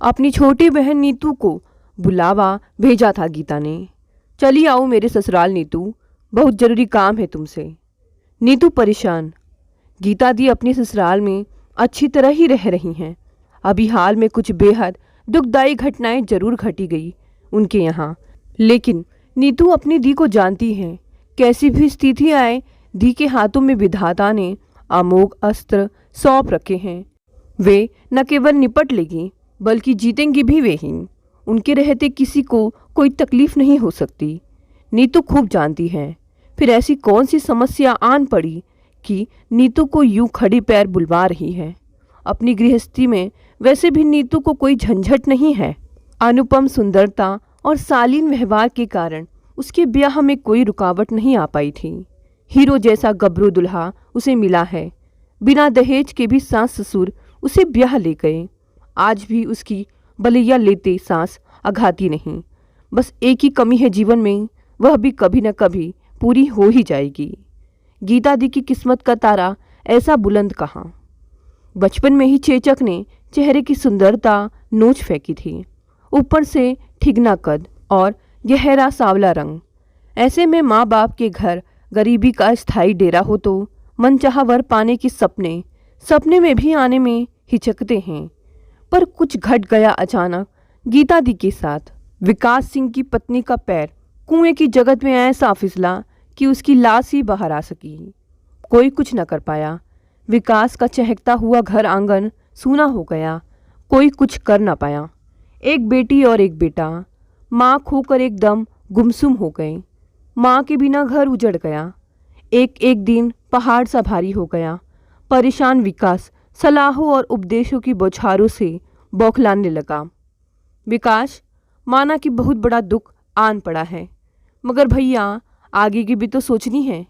अपनी छोटी बहन नीतू को बुलावा भेजा था गीता ने। चली आओ मेरे ससुराल नीतू, बहुत ज़रूरी काम है तुमसे। नीतू परेशान। गीता दी अपने ससुराल में अच्छी तरह ही रह रही हैं। अभी हाल में कुछ बेहद दुखदायी घटनाएं जरूर घटी गई उनके यहाँ, लेकिन नीतू अपनी दी को जानती है। कैसी भी स्थिति आए, दी के हाथों में विधाता ने अमोघ अस्त्र सौंप रखे हैं। वे न केवल निपट लेगी बल्कि जीतेंगी भी वे ही। उनके रहते किसी को कोई तकलीफ नहीं हो सकती। नीतू खूब जानती है। फिर ऐसी कौन सी समस्या आन पड़ी कि नीतू को यूं खड़ी पैर बुलवा रही है। अपनी गृहस्थी में वैसे भी नीतू को कोई झंझट नहीं है। अनुपम सुंदरता और शालीन व्यवहार के कारण उसके ब्याह में कोई रुकावट नहीं आ पाई थी। हीरो जैसा गबरू दुल्हा उसे मिला है। बिना दहेज के भी सास ससुर उसे ब्याह ले गए। आज भी उसकी बलैया लेते सांस आघाती नहीं। बस एक ही कमी है जीवन में, वह भी कभी न कभी पूरी हो ही जाएगी। गीता दी की किस्मत का तारा ऐसा बुलंद कहाँ। बचपन में ही चेचक ने चेहरे की सुंदरता नोच फेंकी थी। ऊपर से ठिगना कद और गहरा सांवला रंग। ऐसे में माँ बाप के घर गरीबी का स्थायी डेरा हो तो मनचाहा वर पाने के सपने में भी आने में हिचकते हैं। पर कुछ घट गया अचानक गीता दी के साथ। विकास सिंह की पत्नी का पैर कुएं की जगत में ऐसा फिसला कि उसकी लाश ही बाहर आ सकी। कोई कुछ न कर पाया। विकास का चहकता हुआ घर आंगन सूना हो गया। कोई कुछ कर न पाया। एक बेटी और एक बेटा माँ खोकर एकदम गुमसुम हो गए। माँ के बिना घर उजड़ गया। एक एक दिन पहाड़ सा भारी हो गया। परेशान विकास सलाहों और उपदेशों की बौछारों से बौखलाने लगा। विकास, माना कि बहुत बड़ा दुख आन पड़ा है, मगर भैया आगे की भी तो सोचनी है।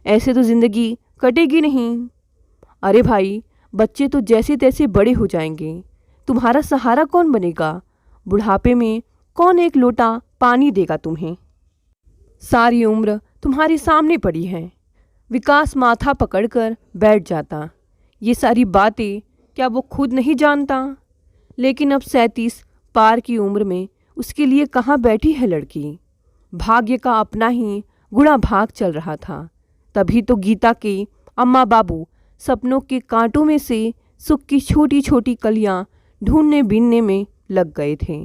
ऐसे तो जिंदगी कटेगी नहीं। अरे भाई, बच्चे तो जैसे तैसे बड़े हो जाएंगे, तुम्हारा सहारा कौन बनेगा? बुढ़ापे में कौन एक लोटा पानी देगा तुम्हें? सारी उम्र तुम्हारे सामने पड़ी है। विकास माथा पकड़कर बैठ जाता। ये सारी बातें क्या वो खुद नहीं जानता? लेकिन अब 37 पार की उम्र में उसके लिए कहाँ बैठी है लड़की। भाग्य का अपना ही गुणा भाग चल रहा था। तभी तो गीता के अम्मा बाबू सपनों के कांटों में से सुख की छोटी छोटी कलियां ढूंढने बीनने में लग गए थे।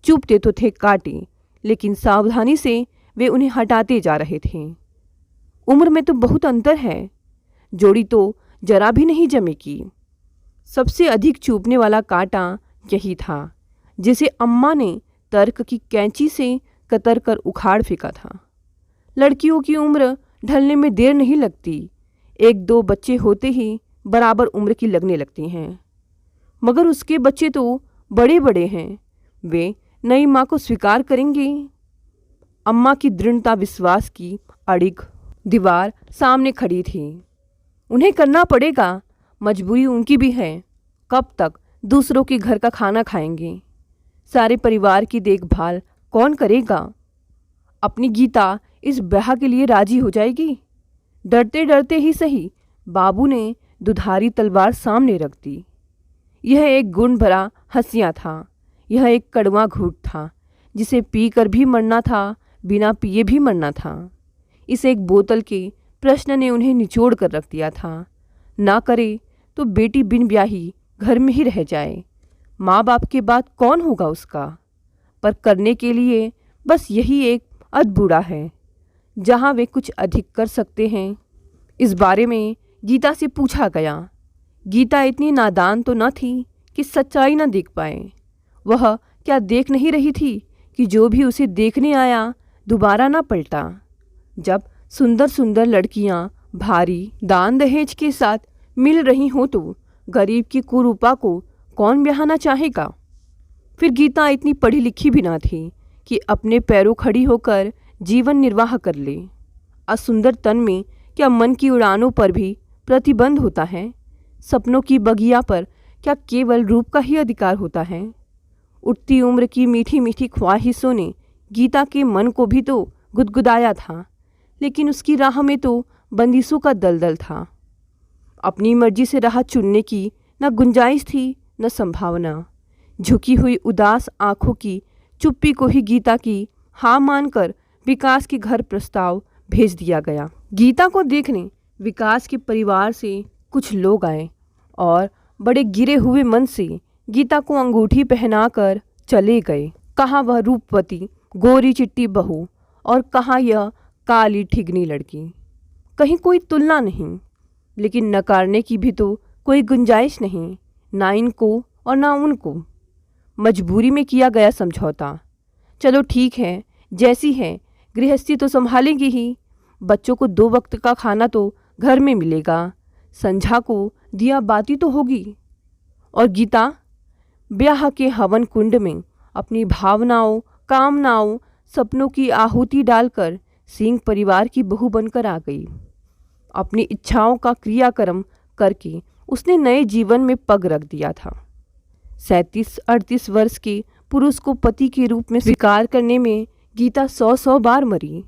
चुपते तो थे कांटे, लेकिन सावधानी से वे उन्हें हटाते जा रहे थे। उम्र में तो बहुत अंतर है। जोड़ी तो जरा भी नहीं जमेगी। सबसे अधिक चुभने वाला कांटा यही था, जिसे अम्मा ने तर्क की कैंची से कतर कर उखाड़ फेंका था। लड़कियों की उम्र ढलने में देर नहीं लगती। 1-2 बच्चे होते ही बराबर उम्र की लगने लगती हैं। मगर उसके बच्चे तो बड़े बड़े हैं। वे नई माँ को स्वीकार करेंगे? अम्मा की दृढ़ता विश्वास की अड़िग दीवार सामने खड़ी थी। उन्हें करना पड़ेगा, मजबूरी उनकी भी है। कब तक दूसरों के घर का खाना खाएंगे? सारे परिवार की देखभाल कौन करेगा? अपनी गीता इस ब्याह के लिए राजी हो जाएगी? डरते डरते ही सही, बाबू ने दुधारी तलवार सामने रख दी। यह एक गुण भरा हंसिया था। यह एक कड़वा घूंट था, जिसे पीकर भी मरना था, बिना पिए भी मरना था। इस एक बोतल के प्रश्न ने उन्हें निचोड़ कर रख दिया था। ना करे तो बेटी बिन ब्याही घर में ही रह जाए। माँ बाप के बाद कौन होगा उसका? पर करने के लिए बस यही एक अधबूढ़ा है, जहाँ वे कुछ अधिक कर सकते हैं। इस बारे में गीता से पूछा गया। गीता इतनी नादान तो न थी कि सच्चाई न देख पाए। वह क्या देख नहीं रही थी कि जो भी उसे देखने आया दोबारा ना पलटा। जब सुंदर सुंदर लड़कियां भारी दान दहेज के साथ मिल रही हों तो गरीब की कुरूपा को कौन ब्याहना चाहेगा? फिर गीता इतनी पढ़ी लिखी भी ना थी कि अपने पैरों खड़ी होकर जीवन निर्वाह कर ले। असुंदर तन में क्या मन की उड़ानों पर भी प्रतिबंध होता है? सपनों की बगिया पर क्या केवल रूप का ही अधिकार होता है? उठती उम्र की मीठी मीठी ख्वाहिशों ने गीता के मन को भी तो गुदगुदाया था, लेकिन उसकी राह में तो बंदिशों का दलदल था। अपनी मर्जी से राह चुनने की न गुंजाइश थी न संभावना। झुकी हुई उदास आंखों की चुप्पी को ही गीता की हाँ मानकर विकास के घर प्रस्ताव भेज दिया गया। गीता को देखने विकास के परिवार से कुछ लोग आए और बड़े गिरे हुए मन से गीता को अंगूठी पहनाकर चले गए। कहाँ वह रूपवती गोरी चिट्टी बहू और कहाँ यह काली ठिगनी लड़की। कहीं कोई तुलना नहीं, लेकिन नकारने की भी तो कोई गुंजाइश नहीं, ना इनको और ना उनको। मजबूरी में किया गया समझौता। चलो ठीक है, जैसी है गृहस्थी तो संभालेंगी ही। बच्चों को 2 वक्त का खाना तो घर में मिलेगा, संझा को दिया बाती तो होगी। और गीता ब्याह के हवन कुंड में अपनी भावनाओं, कामनाओं, सपनों की आहुति डालकर सिंह परिवार की बहू बनकर आ गई। अपनी इच्छाओं का क्रियाक्रम करके उसने नए जीवन में पग रख दिया था। 37-38 वर्ष के पुरुष को पति के रूप में स्वीकार करने में गीता 100 बार मरी।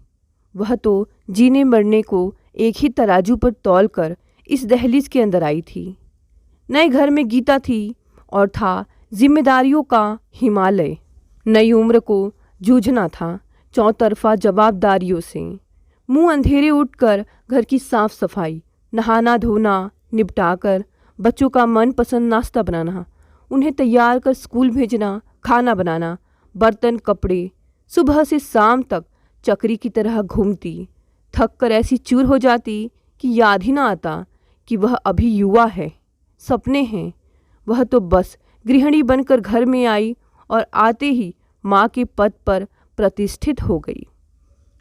वह तो जीने मरने को एक ही तराजू पर तौलकर इस दहलीज के अंदर आई थी। नए घर में गीता थी और था जिम्मेदारियों का हिमालय। नई उम्र को जूझना था चौतरफा जवाबदारियों से। मुंह अंधेरे उठकर घर की साफ सफाई, नहाना धोना निपटाकर बच्चों का मनपसंद नाश्ता बनाना, उन्हें तैयार कर स्कूल भेजना, खाना बनाना, बर्तन कपड़े, सुबह से शाम तक चक्री की तरह घूमती, थक कर ऐसी चूर हो जाती कि याद ही ना आता कि वह अभी युवा है, सपने हैं। वह तो बस गृहिणी बनकर घर में आई और आते ही माँ के पद पर प्रतिष्ठित हो गई।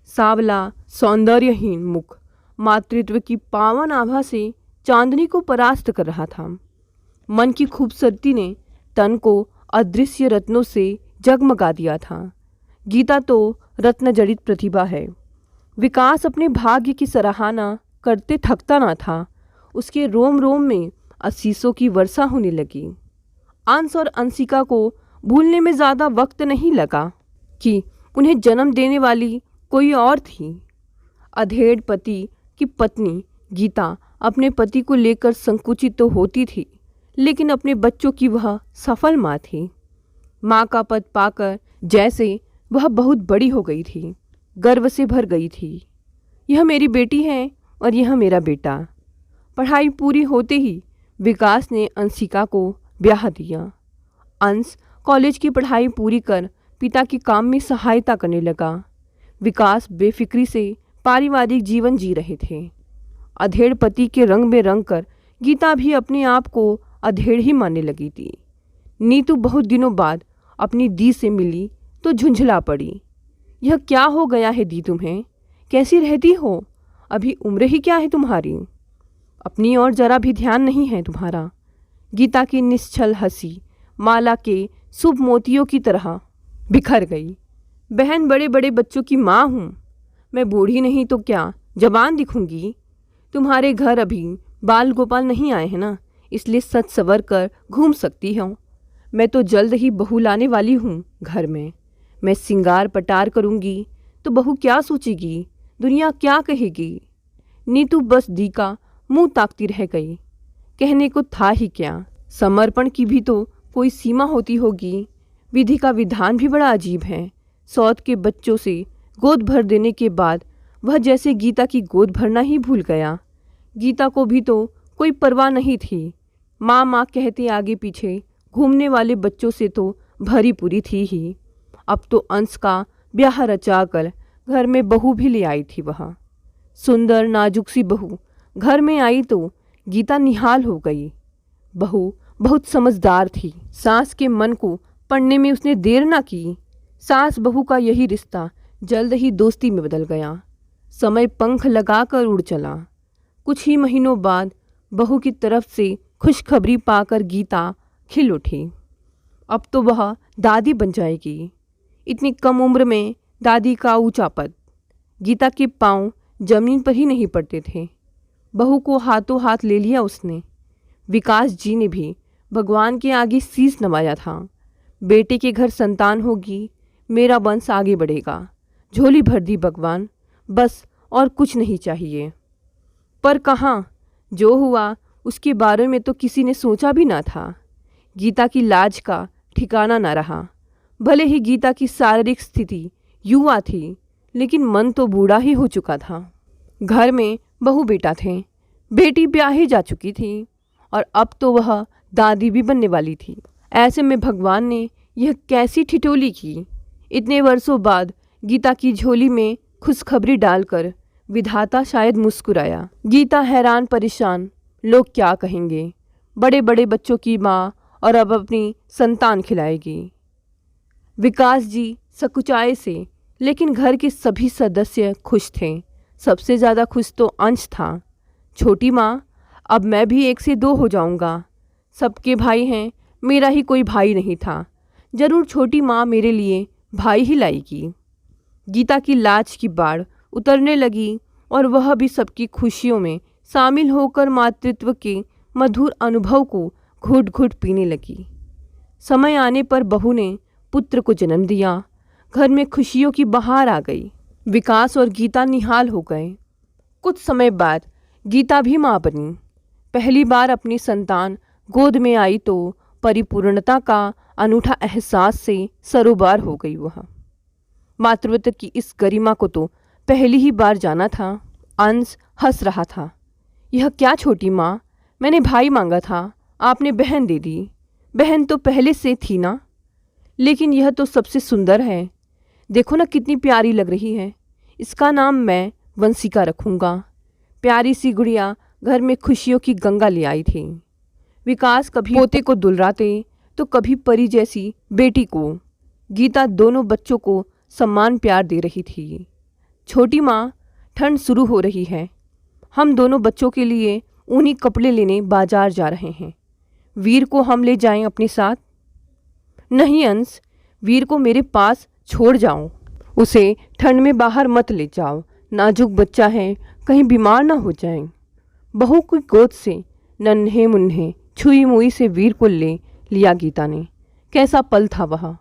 सावला सौंदर्यहीन मुख मातृत्व की पावन आभा से चांदनी को परास्त कर रहा था। मन की खूबसूरती ने तन को अदृश्य रत्नों से जगमगा दिया था। गीता तो रत्न जड़ित प्रतिभा है। विकास अपने भाग्य की सराहना करते थकता ना था। उसके रोम रोम में आशीषों की वर्षा होने लगी। अंश और अंशिका को भूलने में ज़्यादा वक्त नहीं लगा कि उन्हें जन्म देने वाली कोई और थी। अधेड़ पति की पत्नी गीता अपने पति को लेकर संकुचित तो होती थी, लेकिन अपने बच्चों की वह सफल माँ थी। माँ का पद पाकर जैसे वह बहुत बड़ी हो गई थी, गर्व से भर गई थी। यह मेरी बेटी है और यह मेरा बेटा। पढ़ाई पूरी होते ही विकास ने अंशिका को ब्याह दिया। अंश कॉलेज की पढ़ाई पूरी कर पिता के काम में सहायता करने लगा। विकास बेफिक्री से पारिवारिक जीवन जी रहे थे। अधेड़ पति के रंग में रंग कर गीता भी अपने आप को अधेड़ ही मानने लगी थी। नीतू बहुत दिनों बाद अपनी दी से मिली तो झुंझला पड़ी। यह क्या हो गया है दी तुम्हें? कैसी रहती हो? अभी उम्र ही क्या है तुम्हारी? अपनी और जरा भी ध्यान नहीं है तुम्हारा। गीता की निश्चल हंसी माला के शुभ मोतियों की तरह बिखर गई। बहन, बड़े बड़े बच्चों की माँ हूँ। मैं बूढ़ी नहीं तो क्या जवान दिखूंगी? तुम्हारे घर अभी बाल गोपाल नहीं आए हैं ना, इसलिए सच सवर कर घूम सकती हूँ। मैं तो जल्द ही बहू लाने वाली हूँ घर में। मैं सिंगार पटार करूँगी तो बहू क्या सोचेगी, दुनिया क्या कहेगी? नीतू बस दी का मुंह ताकती रह गई। कहने को था ही क्या, समर्पण की भी तो कोई सीमा होती होगी। विधि का विधान भी बड़ा अजीब है। सौत के बच्चों से गोद भर देने के बाद वह जैसे गीता की गोद भरना ही भूल गया। गीता को भी तो कोई परवाह नहीं थी। माँ माँ कहते आगे पीछे घूमने वाले बच्चों से तो भरी पूरी थी ही। अब तो अंश का ब्याह रचाकर घर में बहू भी ले आई थी। वह सुंदर नाजुक सी बहू घर में आई तो गीता निहाल हो गई। बहू बहुत समझदार थी। सास के मन को पढ़ने में उसने देर ना की। सास बहू का यही रिश्ता जल्द ही दोस्ती में बदल गया। समय पंख लगाकर उड़ चला। कुछ ही महीनों बाद बहू की तरफ से खुशखबरी पाकर गीता खिल उठी। अब तो वह दादी बन जाएगी। इतनी कम उम्र में दादी का ऊंचा पद। गीता के पांव जमीन पर ही नहीं पड़ते थे। बहू को हाथों हाथ ले लिया उसने। विकास जी ने भी भगवान के आगे शीश नवाया था। बेटे के घर संतान होगी, मेरा वंश आगे बढ़ेगा। झोली भर दी भगवान, बस और कुछ नहीं चाहिए। पर कहाँ, जो हुआ उसके बारे में तो किसी ने सोचा भी ना था। गीता की लाज का ठिकाना न रहा। भले ही गीता की शारीरिक स्थिति युवा थी, लेकिन मन तो बूढ़ा ही हो चुका था। घर में बहू बेटा थे, बेटी ब्याही जा चुकी थी और अब तो वह दादी भी बनने वाली थी। ऐसे में भगवान ने यह कैसी ठिठोली की। इतने वर्षों बाद गीता की झोली में खुशखबरी डालकर विधाता शायद मुस्कुराया। गीता हैरान परेशान, लोग क्या कहेंगे, बड़े बड़े बच्चों की माँ और अब अपनी संतान खिलाएगी। विकास जी सकुचाए से, लेकिन घर के सभी सदस्य खुश थे। सबसे ज़्यादा खुश तो अंश था। छोटी माँ, अब मैं भी 1 से 2 हो जाऊँगा। सबके भाई हैं, मेरा ही कोई भाई नहीं था। जरूर छोटी माँ मेरे लिए भाई ही लाएगी। गीता की लाज की बाढ़ उतरने लगी और वह भी सबकी खुशियों में शामिल होकर मातृत्व के मधुर अनुभव को घुट घुट पीने लगी। समय आने पर बहू ने पुत्र को जन्म दिया। घर में खुशियों की बहार आ गई। विकास और गीता निहाल हो गए। कुछ समय बाद गीता भी माँ बनी। पहली बार अपनी संतान गोद में आई तो परिपूर्णता का अनूठा एहसास से सरोबार हो गई। वह मातृत्व की इस गरिमा को तो पहली ही बार जाना था। अंश हंस रहा था। यह क्या छोटी माँ, मैंने भाई मांगा था, आपने बहन दे दी। बहन तो पहले से थी ना, लेकिन यह तो सबसे सुंदर है। देखो ना कितनी प्यारी लग रही है। इसका नाम मैं वंशिका रखूँगा। प्यारी सी गुड़िया घर में खुशियों की गंगा ले आई थी। विकास कभी पोते को दुलराते तो कभी परी जैसी बेटी को। गीता दोनों बच्चों को सम्मान प्यार दे रही थी। छोटी माँ, ठंड शुरू हो रही है, हम दोनों बच्चों के लिए ऊनी कपड़े लेने बाजार जा रहे हैं। वीर को हम ले जाएं अपने साथ? नहीं अंश, वीर को मेरे पास छोड़ जाओ। उसे ठंड में बाहर मत ले जाओ, नाजुक बच्चा है, कहीं बीमार ना हो जाए। बहू की गोद से नन्हे मुन्ने छुई मुई से वीर को ले लिया गीता ने। कैसा पल था वह।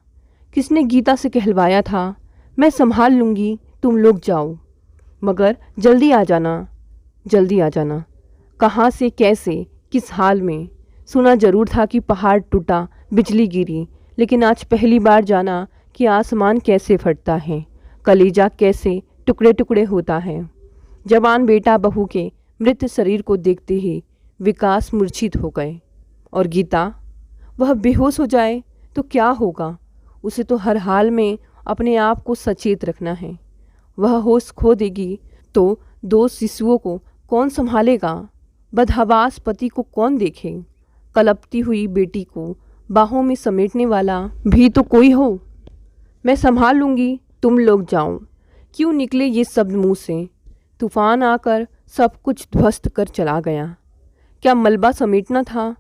किसने गीता से कहलवाया था, मैं संभाल लूँगी, तुम लोग जाओ, मगर जल्दी आ जाना, जल्दी आ जाना। कहाँ से, कैसे, किस हाल में? सुना जरूर था कि पहाड़ टूटा, बिजली गिरी, लेकिन आज पहली बार जाना कि आसमान कैसे फटता है, कलेजा कैसे टुकड़े टुकड़े होता है। जवान बेटा बहू के मृत शरीर को देखते ही विकास मूर्छित हो गए। और गीता, वह बेहोश हो जाए तो क्या होगा? उसे तो हर हाल में अपने आप को सचेत रखना है। वह होश खो देगी तो 2 शिशुओं को कौन संभालेगा? बदहवास पति को कौन देखे? कलपती हुई बेटी को बाहों में समेटने वाला भी तो कोई हो। मैं संभाल लूँगी, तुम लोग जाओ। क्यों निकले ये शब्द मुँह से? तूफान आकर सब कुछ ध्वस्त कर चला गया। क्या मलबा समेटना था?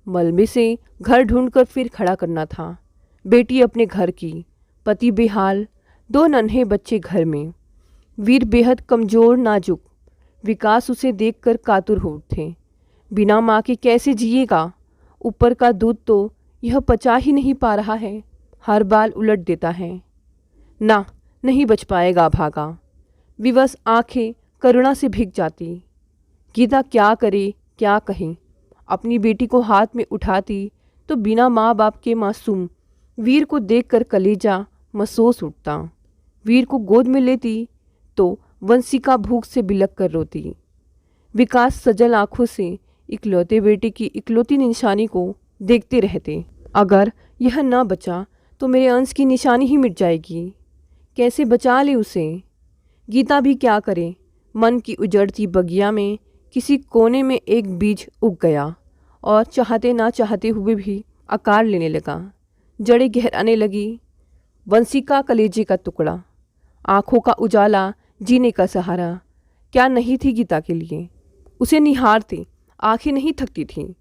मलबे से घर ढूंढकर फिर खड़ा करना था। बेटी अपने घर की, पति बेहाल, 2 नन्हे बच्चे घर में, वीर बेहद कमज़ोर नाजुक। विकास उसे देखकर कातुर हो उठे। बिना माँ के कैसे जिएगा? ऊपर का दूध तो यह पचा ही नहीं पा रहा है, हर बाल उलट देता है। ना, नहीं बच पाएगा भागा। विवश आंखें करुणा से भीग जाती। गीता क्या करे, क्या कहे? अपनी बेटी को हाथ में उठाती तो बिना माँ बाप के मासूम वीर को देखकर कलेजा महसूस उठता। वीर को गोद में लेती तो वंशिका भूख से बिलख कर रोती। विकास सजल आंखों से इकलौते बेटे की इकलौती निशानी को देखते रहते। अगर यह न बचा तो मेरे अंश की निशानी ही मिट जाएगी। कैसे बचा ले उसे? गीता भी क्या करे? मन की उजड़ती बगिया में किसी कोने में एक बीज उग गया और चाहते ना चाहते हुए भी आकार लेने लगा, जड़ें गहराने लगी। वंशिका कलेजे का टुकड़ा, आँखों का उजाला, जीने का सहारा क्या नहीं थी गीता के लिए? उसे निहारते आंखें नहीं थकती थीं।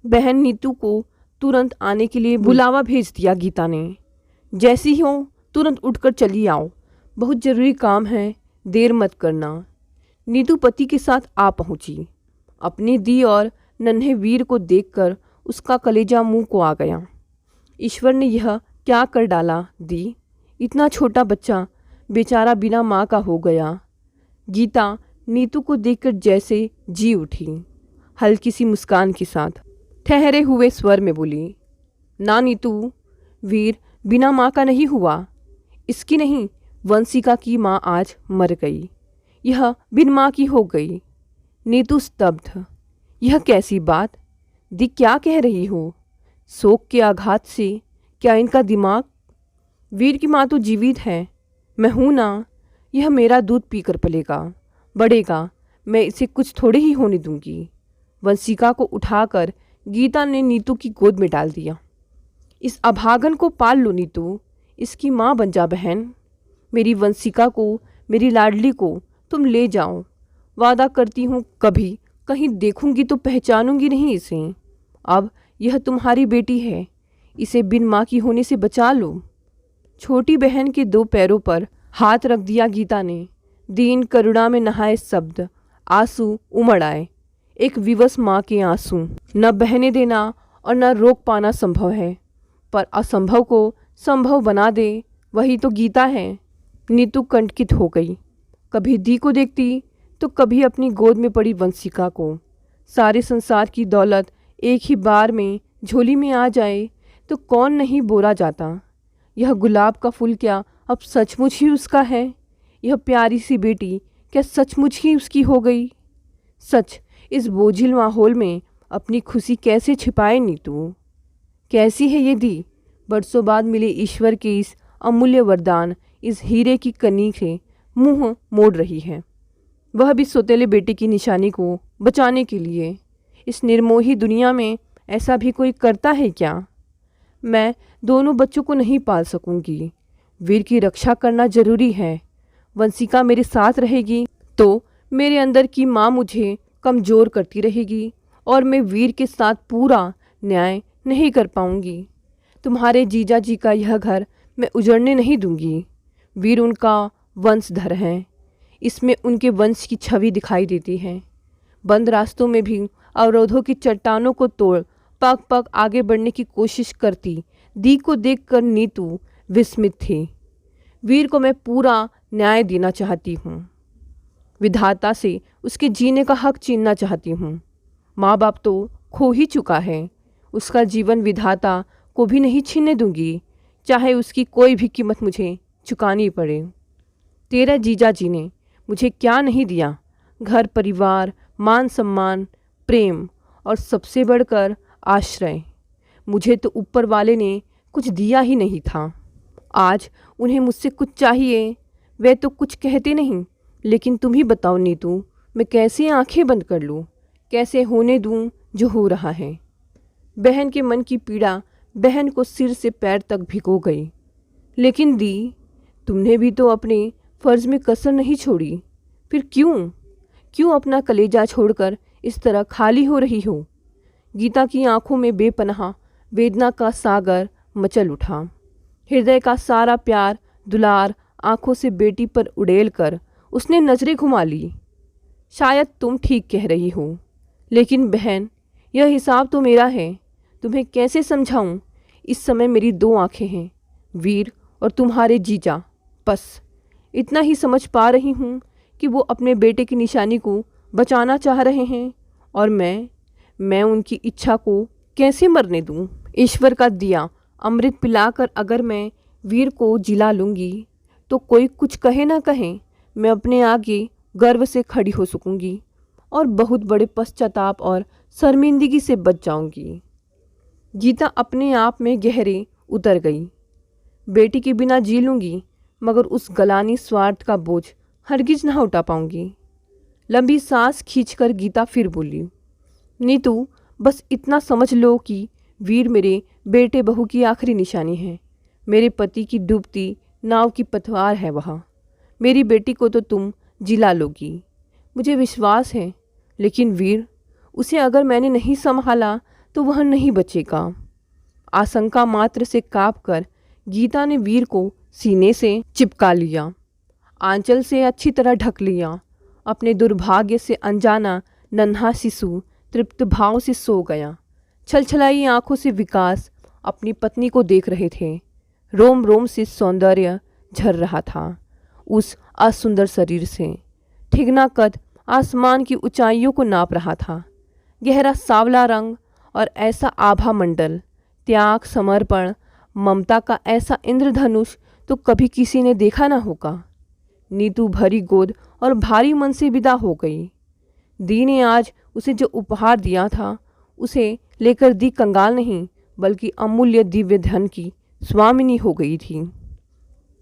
बहन नीतू को तुरंत आने के लिए बुलावा भेज दिया गीता ने। जैसी हो तुरंत उठकर चली आओ, बहुत ज़रूरी काम है, देर मत करना। नीतू पति के साथ आ पहुंची। अपने दी और नन्हे वीर को देखकर उसका कलेजा मुंह को आ गया। ईश्वर ने यह क्या कर डाला दी? इतना छोटा बच्चा बेचारा बिना माँ का हो गया। गीता नीतू को देखकर जैसे जी उठी, हल्की सी मुस्कान के साथ ठहरे हुए स्वर में बोली, ना नीतू, वीर बिना माँ का नहीं हुआ। इसकी नहीं, वंशिका की माँ आज मर गई। यह बिन माँ की हो गई। नीतू स्तब्ध। यह कैसी बात? दी क्या कह रही हो? शोक के आघात से क्या इनका दिमाग? वीर की माँ तो जीवित है, मैं हूँ ना। यह मेरा दूध पीकर पलेगा, बढ़ेगा, मैं इसे कुछ थोड़े ही होने दूंगी। वंशिका को उठाकर गीता ने नीतू की गोद में डाल दिया। इस अभागन को पाल लो नीतू, इसकी माँ बन जा बहन। मेरी वंशिका को, मेरी लाडली को तुम ले जाओ। वादा करती हूँ कभी कहीं देखूंगी तो पहचानूंगी नहीं इसे। अब यह तुम्हारी बेटी है, इसे बिन माँ की होने से बचा लो। छोटी बहन के 2 पैरों पर हाथ रख दिया गीता ने। दीन करुणा में नहाए शब्द, आंसू उमड़ आए। एक विवश माँ के आंसू न बहने देना और न रोक पाना संभव है, पर असंभव को संभव बना दे वही तो गीता है। नीतू कंटकित हो गई। कभी दी को देखती तो कभी अपनी गोद में पड़ी वंशिका को। सारे संसार की दौलत एक ही बार में झोली में आ जाए तो कौन नहीं बोला जाता। यह गुलाब का फूल क्या अब सचमुच ही उसका है? यह प्यारी सी बेटी क्या सचमुच ही उसकी हो गई? सच, इस बोझिल माहौल में अपनी खुशी कैसे छिपाए नीतू? कैसी है ये दी? बरसों बाद मिले ईश्वर के इस अमूल्य वरदान, इस हीरे की कनी से मुंह मोड़ रही है, वह भी सौतेले बेटे की निशानी को बचाने के लिए। इस निर्मोही दुनिया में ऐसा भी कोई करता है क्या? मैं दोनों बच्चों को नहीं पाल सकूंगी। वीर की रक्षा करना जरूरी है। वंशिका मेरे साथ रहेगी तो मेरे अंदर की माँ मुझे कमज़ोर करती रहेगी और मैं वीर के साथ पूरा न्याय नहीं कर पाऊंगी। तुम्हारे जीजा जी का यह घर मैं उजड़ने नहीं दूंगी। वीर उनका वंशधर है, इसमें उनके वंश की छवि दिखाई देती है। बंद रास्तों में भी अवरोधों की चट्टानों को तोड़ पग पग आगे बढ़ने की कोशिश करती दी को देखकर नीतू विस्मित थी। वीर को मैं पूरा न्याय देना चाहती हूँ, विधाता से उसके जीने का हक छीनना चाहती हूँ। माँ बाप तो खो ही चुका है, उसका जीवन विधाता को भी नहीं छीनने दूंगी, चाहे उसकी कोई भी कीमत मुझे चुकानी पड़े। तेरा जीजा जी ने मुझे क्या नहीं दिया? घर परिवार, मान सम्मान, प्रेम और सबसे बढ़कर आश्रय। मुझे तो ऊपर वाले ने कुछ दिया ही नहीं था। आज उन्हें मुझसे कुछ चाहिए, वे तो कुछ कहते नहीं। लेकिन तुम ही बताओ नीतू, मैं कैसे आंखें बंद कर लूँ? कैसे होने दूँ जो हो रहा है? बहन के मन की पीड़ा बहन को सिर से पैर तक भिगो गई। लेकिन दी, तुमने भी तो अपने फ़र्ज़ में कसर नहीं छोड़ी, फिर क्यों अपना कलेजा छोड़कर इस तरह खाली हो रही हो? गीता की आंखों में बेपनाह वेदना का सागर मचल उठा। हृदय का सारा प्यार दुलार आंखों से बेटी पर उड़ेल कर उसने नजरें घुमा ली। शायद तुम ठीक कह रही हो, लेकिन बहन, यह हिसाब तो मेरा है। तुम्हें कैसे समझाऊं? इस समय मेरी 2 आंखें हैं, वीर और तुम्हारे जीजा। बस इतना ही समझ पा रही हूँ कि वो अपने बेटे की निशानी को बचाना चाह रहे हैं, और मैं उनकी इच्छा को कैसे मरने दूँ? ईश्वर का दिया अमृत पिलाकर अगर मैं वीर को जिला लूँगी तो कोई कुछ कहे ना कहे, मैं अपने आगे गर्व से खड़ी हो सकूँगी और बहुत बड़े पश्चाताप और शर्मिंदगी से बच जाऊँगी। गीता अपने आप में गहरे उतर गई। बेटी के बिना जी लूँगी, मगर उस गलानी स्वार्थ का बोझ हरगिज ना उठा पाऊँगी। लंबी सांस खींचकर गीता फिर बोली, नीतू, बस इतना समझ लो कि वीर मेरे बेटे बहू की आखिरी निशानी है। मेरे पति की डूबती नाव की पतवार है वह। मेरी बेटी को तो तुम जिला लोगी, मुझे विश्वास है, लेकिन वीर, उसे अगर मैंने नहीं संभाला तो वह नहीं बचेगा। आशंका मात्र से कांपकर गीता ने वीर को सीने से चिपका लिया, आंचल से अच्छी तरह ढक लिया। अपने दुर्भाग्य से अनजाना नन्हा शिशु तृप्त भाव से सो गया। छलछलाई आंखों से विकास अपनी पत्नी को देख रहे थे। रोम रोम से सौंदर्य झर रहा था उस असुंदर शरीर से। ठिगना कद आसमान की ऊंचाइयों को नाप रहा था। गहरा सांवला रंग और ऐसा आभा मंडल, त्याग, समर्पण, ममता का ऐसा इंद्रधनुष तो कभी किसी ने देखा ना होगा। नीतू भरी गोद और भारी मन से विदा हो गई। दी ने आज उसे जो उपहार दिया था उसे लेकर दी कंगाल नहीं बल्कि अमूल्य दिव्य धन की स्वामिनी हो गई थी।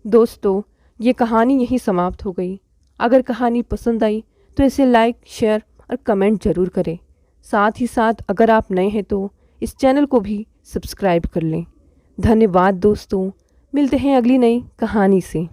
दोस्तों, ये कहानी यहीं समाप्त हो गई। अगर कहानी पसंद आई तो इसे लाइक, शेयर और कमेंट ज़रूर करें। साथ ही साथ अगर आप नए हैं तो इस चैनल को भी सब्सक्राइब कर लें। धन्यवाद दोस्तों, मिलते हैं अगली नई कहानी से।